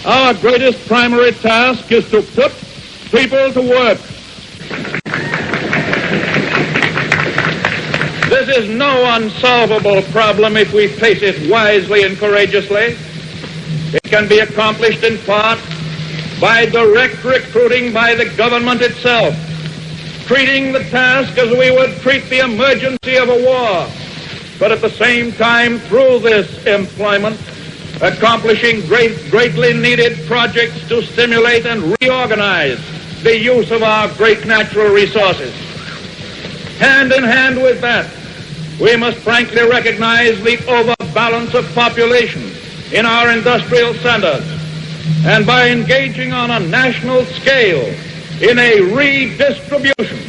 Our greatest primary task is to put people to work. This is no unsolvable problem if we face it wisely and courageously. It can be accomplished in part by direct recruiting by the government itself, treating the task as we would treat the emergency of a war, but at the same time, through this employment, accomplishing greatly needed projects to stimulate and reorganize the use of our great natural resources. Hand in hand with that, we must frankly recognize the overbalance of population in our industrial centers, and by engaging on a national scale in a redistribution,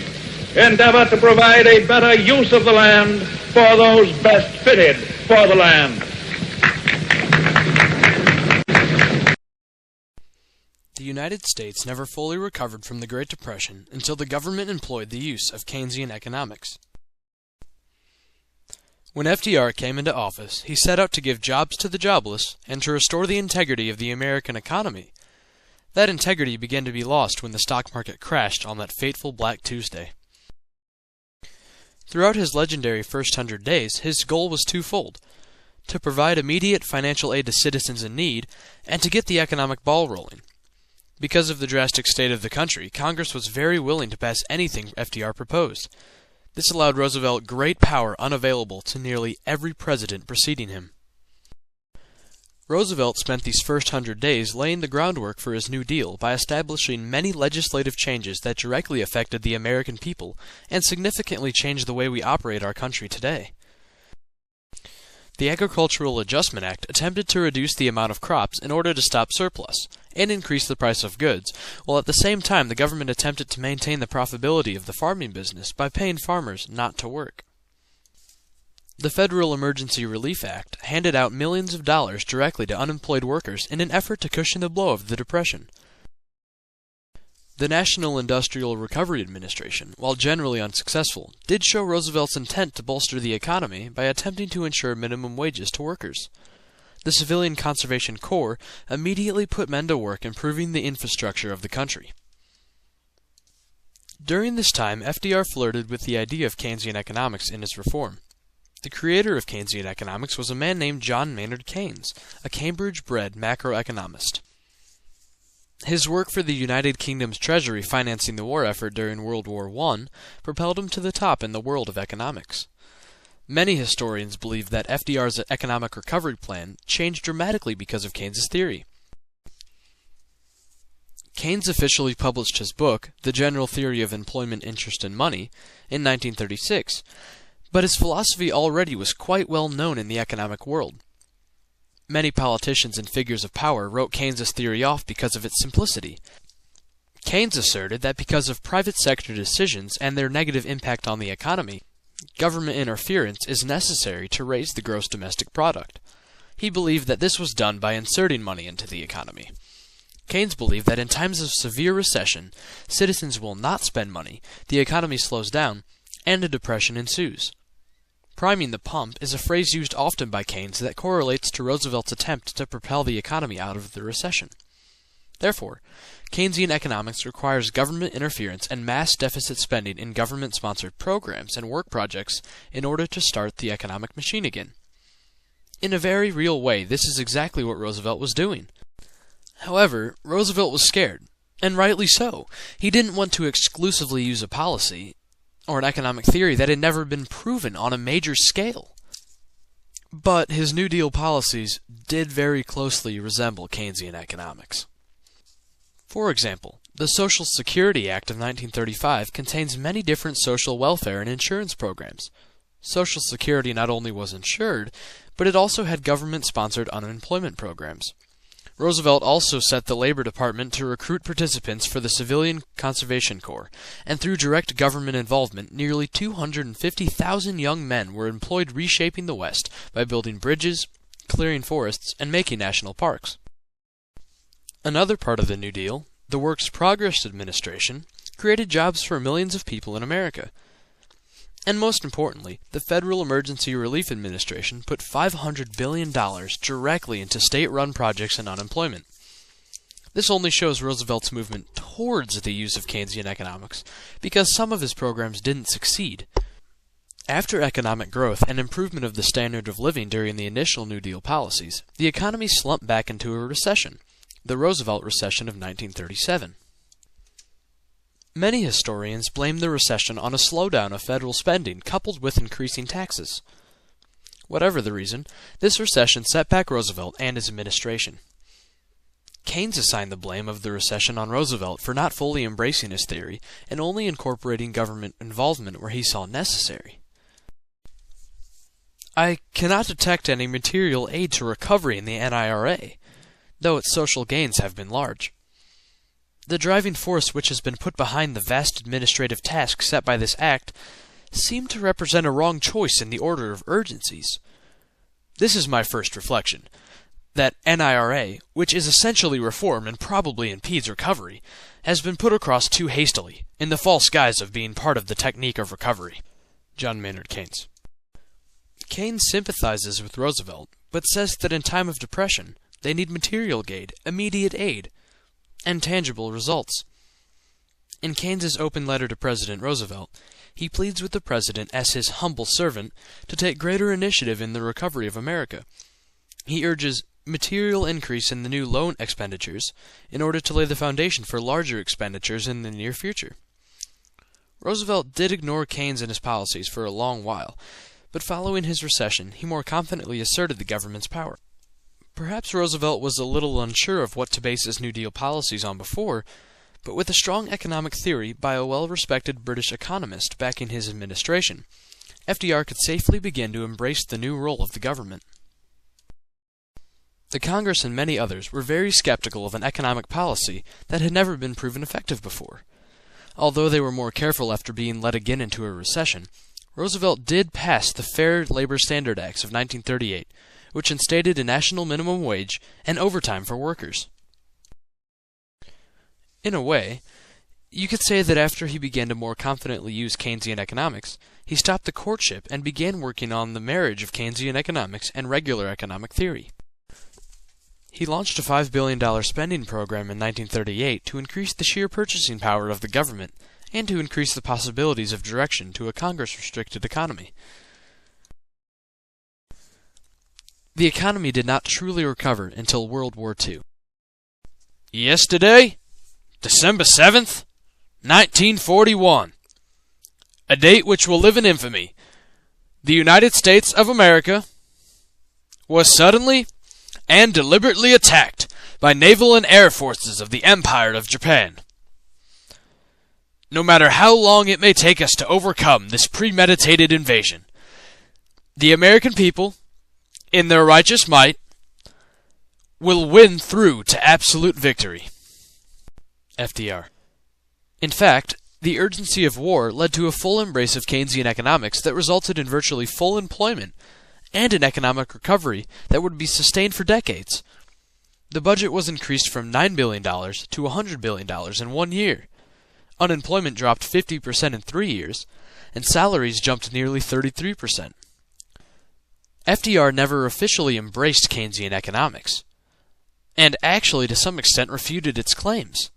endeavor to provide a better use of the land for those best fitted for the land. The United States never fully recovered from the Great Depression until the government employed the use of Keynesian economics. When FDR came into office, he set out to give jobs to the jobless and to restore the integrity of the American economy. That integrity began to be lost when the stock market crashed on that fateful Black Tuesday. Throughout his legendary first 100 days, his goal was twofold: to provide immediate financial aid to citizens in need, and to get the economic ball rolling. Because of the drastic state of the country, Congress was very willing to pass anything FDR proposed. This allowed Roosevelt great power unavailable to nearly every president preceding him. Roosevelt spent these first 100 days laying the groundwork for his New Deal by establishing many legislative changes that directly affected the American people and significantly changed the way we operate our country today. The Agricultural Adjustment Act attempted to reduce the amount of crops in order to stop surplus and increase the price of goods, while at the same time the government attempted to maintain the profitability of the farming business by paying farmers not to work. The Federal Emergency Relief Act handed out millions of dollars directly to unemployed workers in an effort to cushion the blow of the Depression. The National Industrial Recovery Administration, while generally unsuccessful, did show Roosevelt's intent to bolster the economy by attempting to ensure minimum wages to workers. The Civilian Conservation Corps immediately put men to work improving the infrastructure of the country. During this time, FDR flirted with the idea of Keynesian economics in his reform. The creator of Keynesian economics was a man named John Maynard Keynes, a Cambridge-bred macroeconomist. His work for the United Kingdom's Treasury financing the war effort during World War I propelled him to the top in the world of economics. Many historians believe that FDR's economic recovery plan changed dramatically because of Keynes's theory. Keynes officially published his book, The General Theory of Employment, Interest, and Money, in 1936, but his philosophy already was quite well known in the economic world. Many politicians and figures of power wrote Keynes's theory off because of its simplicity. Keynes asserted that because of private sector decisions and their negative impact on the economy, government interference is necessary to raise the gross domestic product. He believed that this was done by inserting money into the economy. Keynes believed that in times of severe recession, citizens will not spend money, the economy slows down, and a depression ensues. Priming the pump is a phrase used often by Keynes that correlates to Roosevelt's attempt to propel the economy out of the recession. Therefore, Keynesian economics requires government interference and mass deficit spending in government-sponsored programs and work projects in order to start the economic machine again. In a very real way, this is exactly what Roosevelt was doing. However, Roosevelt was scared, and rightly so. He didn't want to exclusively use a policy or an economic theory that had never been proven on a major scale. But his New Deal policies did very closely resemble Keynesian economics. For example, the Social Security Act of 1935 contains many different social welfare and insurance programs. Social Security not only was insured, but it also had government-sponsored unemployment programs. Roosevelt also set the Labor Department to recruit participants for the Civilian Conservation Corps, and through direct government involvement, nearly 250,000 young men were employed reshaping the West by building bridges, clearing forests, and making national parks. Another part of the New Deal, the Works Progress Administration, created jobs for millions of people in America. And most importantly, the Federal Emergency Relief Administration put $500 billion directly into state-run projects and unemployment. This only shows Roosevelt's movement towards the use of Keynesian economics, because some of his programs didn't succeed. After economic growth and improvement of the standard of living during the initial New Deal policies, the economy slumped back into a recession, the Roosevelt recession of 1937. Many historians blame the recession on a slowdown of federal spending coupled with increasing taxes. Whatever the reason, this recession set back Roosevelt and his administration. Keynes assigned the blame of the recession on Roosevelt for not fully embracing his theory and only incorporating government involvement where he saw necessary. I cannot detect any material aid to recovery in the NIRA, though its social gains have been large. The driving force which has been put behind the vast administrative task set by this act seemed to represent a wrong choice in the order of urgencies. This is my first reflection, that NIRA, which is essentially reform and probably impedes recovery, has been put across too hastily, in the false guise of being part of the technique of recovery. John Maynard Keynes. Keynes sympathizes with Roosevelt, but says that in time of depression, they need material aid, immediate aid, and tangible results. In Keynes's open letter to President Roosevelt, he pleads with the president as his humble servant to take greater initiative in the recovery of America. He urges material increase in the new loan expenditures in order to lay the foundation for larger expenditures in the near future. Roosevelt did ignore Keynes and his policies for a long while, but following his recession, he more confidently asserted the government's power. Perhaps Roosevelt was a little unsure of what to base his New Deal policies on before, but with a strong economic theory by a well-respected British economist backing his administration, FDR could safely begin to embrace the new role of the government. The Congress and many others were very skeptical of an economic policy that had never been proven effective before. Although they were more careful after being led again into a recession, Roosevelt did pass the Fair Labor Standard Acts of 1938, which instated a national minimum wage and overtime for workers. In a way, you could say that after he began to more confidently use Keynesian economics, he stopped the courtship and began working on the marriage of Keynesian economics and regular economic theory. He launched a $5 billion spending program in 1938 to increase the sheer purchasing power of the government and to increase the possibilities of direction to a Congress-restricted economy. The economy did not truly recover until World War II. Yesterday, December 7th, 1941. A date which will live in infamy. The United States of America was suddenly and deliberately attacked by naval and air forces of the Empire of Japan. No matter how long it may take us to overcome this premeditated invasion, the American people, in their righteous might, will win through to absolute victory. FDR. In fact, the urgency of war led to a full embrace of Keynesian economics that resulted in virtually full employment and an economic recovery that would be sustained for decades. The budget was increased from $9 billion to $100 billion in 1 year. Unemployment dropped 50% in 3 years, and salaries jumped nearly 33%. FDR never officially embraced Keynesian economics, and actually to some extent refuted its claims.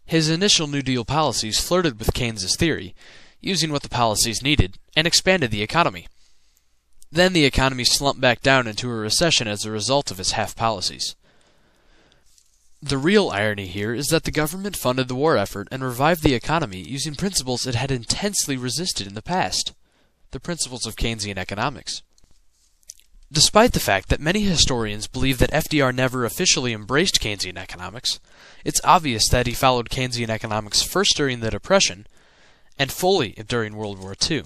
His initial New Deal policies flirted with Keynes's theory, using what the policies needed, and expanded the economy. Then the economy slumped back down into a recession as a result of his half policies. The real irony here is that the government funded the war effort and revived the economy using principles it had intensely resisted in the past, the principles of Keynesian economics. Despite the fact that many historians believe that FDR never officially embraced Keynesian economics, it's obvious that he followed Keynesian economics first during the Depression and fully during World War II.